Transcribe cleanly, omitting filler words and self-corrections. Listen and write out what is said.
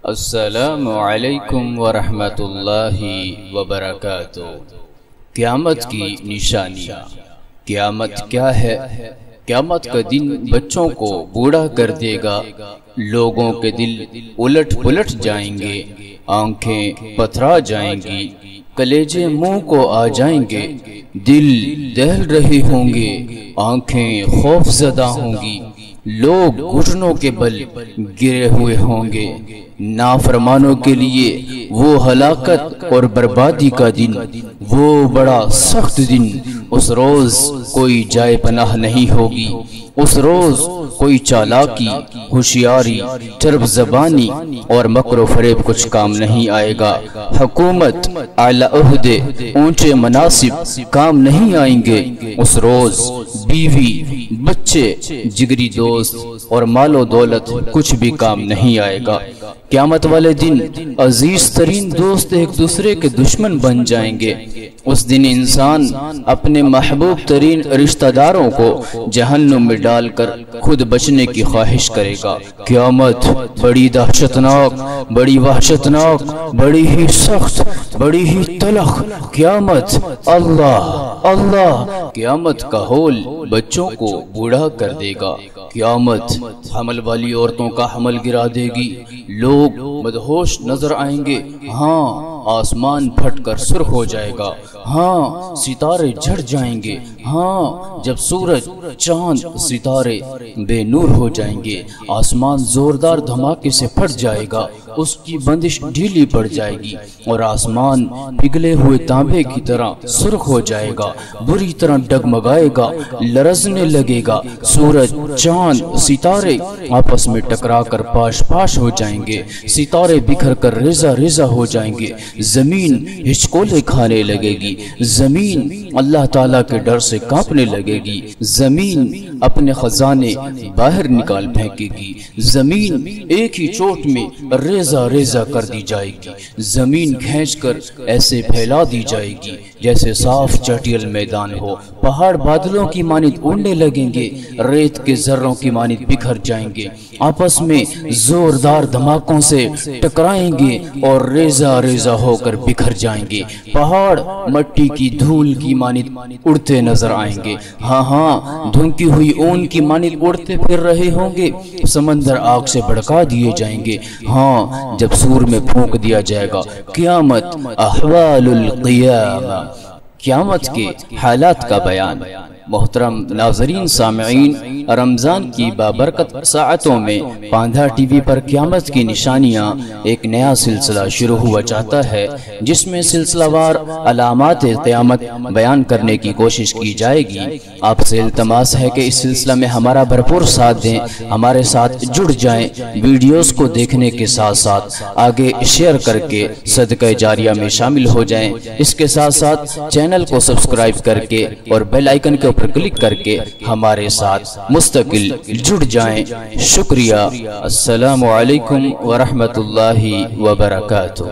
السلام علیکم ورحمۃ اللہ وبرکاتہ۔ قیامت کی نشانیاں۔ قیامت کیا ہے؟ قیامت کا دن بچوں کو بوڑھا کر دے گا، لوگوں کے دل الٹ پلٹ جائیں گے، آنکھیں پتھرا جائیں گی، کلیجے منہ کو آ جائیں گے، دل دہل رہے ہوں گے، آنکھیں خوف زدہ ہوں گی، لوگ گھٹنوں کے بل گرے ہوئے ہوں گے۔ نافرمانوں کے لیے وہ ہلاکت اور بربادی کا دن، وہ بڑا سخت دن۔ اس روز کوئی جائے پناہ نہیں ہوگی، اس روز کوئی چالاکی، ہوشیاری، چرب زبانی اور مکر و فریب کچھ کام نہیں آئے گا۔ حکومت، اعلی عہدے، اونچے مناصب کام نہیں آئیں گے۔ اس روز بیوی، بچے، جگری دوست اور مال و دولت کچھ بھی کام نہیں آئے گا۔ قیامت والے دن عزیز ترین دوست ایک دوسرے کے دشمن بن جائیں گے۔ اس دن انسان اپنے محبوب ترین رشتہ داروں کو جہنم میں ڈال کر خود بچنے کی خواہش کرے گا۔ قیامت بڑی دہشتناک، بڑی وحشتناک، بڑی ہی سخت، بڑی ہی تلخ قیامت۔ اللہ قیامت کا ہول بچوں کو بوڑھا کر دے گا۔ قیامت حمل والی عورتوں کا حمل گرا دے گی، لوگ مدہوش نظر آئیں گے۔ ہاں، آسمان پھٹ کر سرخ ہو جائے گا، ہاں ستارے جھڑ جائیں گے، ہاں جب سورج، چاند، ستارے بے نور ہو جائیں گے، آسمان زوردار دھماکے سے پھٹ جائے گا، اس کی بندش ڈھیلی پڑ جائے گی اور آسمان پگھلے ہوئے تانبے کی طرح سرخ ہو جائے گا، بری طرح ڈگمگائے گا، لرزنے لگے گا۔ سورج، چاند، ستارے آپس میں ٹکرا کر پاش پاش ہو جائیں گے، ستارے بکھر کر ریزہ ریزہ ہو جائیں گے، زمین ہچکولے کھانے لگے گی، زمین اللہ تعالیٰ کے ڈر سے کانپنے لگے گی، زمین اپنے خزانے باہر نکال پھینکے گی، زمین ایک ہی چوٹ میں ریزہ ریزہ کر دی جائے گی، زمین کھینچ کر ایسے پھیلا دی جائے گی جیسے صاف چٹیل میدان ہو، پہاڑ بادلوں کی مانند اڑنے لگیں گے، ریت کے ذروں کی مانند بکھر جائیں گے، آپس میں زوردار دھماکوں سے ٹکرائیں گے اور ریزہ ریزہ ہو کر بکھر جائیں گے، پہاڑ مٹی کی دھول کی مانند اڑتے نظر آئیں گے، ہاں دھنکی ہوئی اون کی مانند اڑتے پھر رہے ہوں گے، سمندر آگ سے بھڑکا دیے جائیں گے، ہاں جب سور میں پھونک دیا جائے گا۔ قیامت، احوال القیامہ، قیامت کے حالات کا بیان۔ محترم ناظرین سامعین، رمضان کی بابرکت ساعتوں میں پاندھا ٹی وی پر قیامت کی نشانیاں ایک نیا سلسلہ شروع ہوا چاہتا ہے، جس میں سلسلہ وار علامات قیامت بیان کرنے کی کوشش کی جائے گی۔ آپ سے التماس ہے کہ اس سلسلہ میں ہمارا بھرپور ساتھ دیں، ہمارے ساتھ جڑ جائیں، ویڈیوز کو دیکھنے کے ساتھ ساتھ آگے شیئر کر کے صدقہ جاریہ میں شامل ہو جائیں۔ اس کے ساتھ ساتھ چینل کو سبسکرائب کر کے اور بیل آئیکن کے پر کلک کر کے ہمارے ساتھ مستقل جڑ جائیں۔ شکریہ۔ السلام علیکم ورحمۃ اللہ وبرکاتہ۔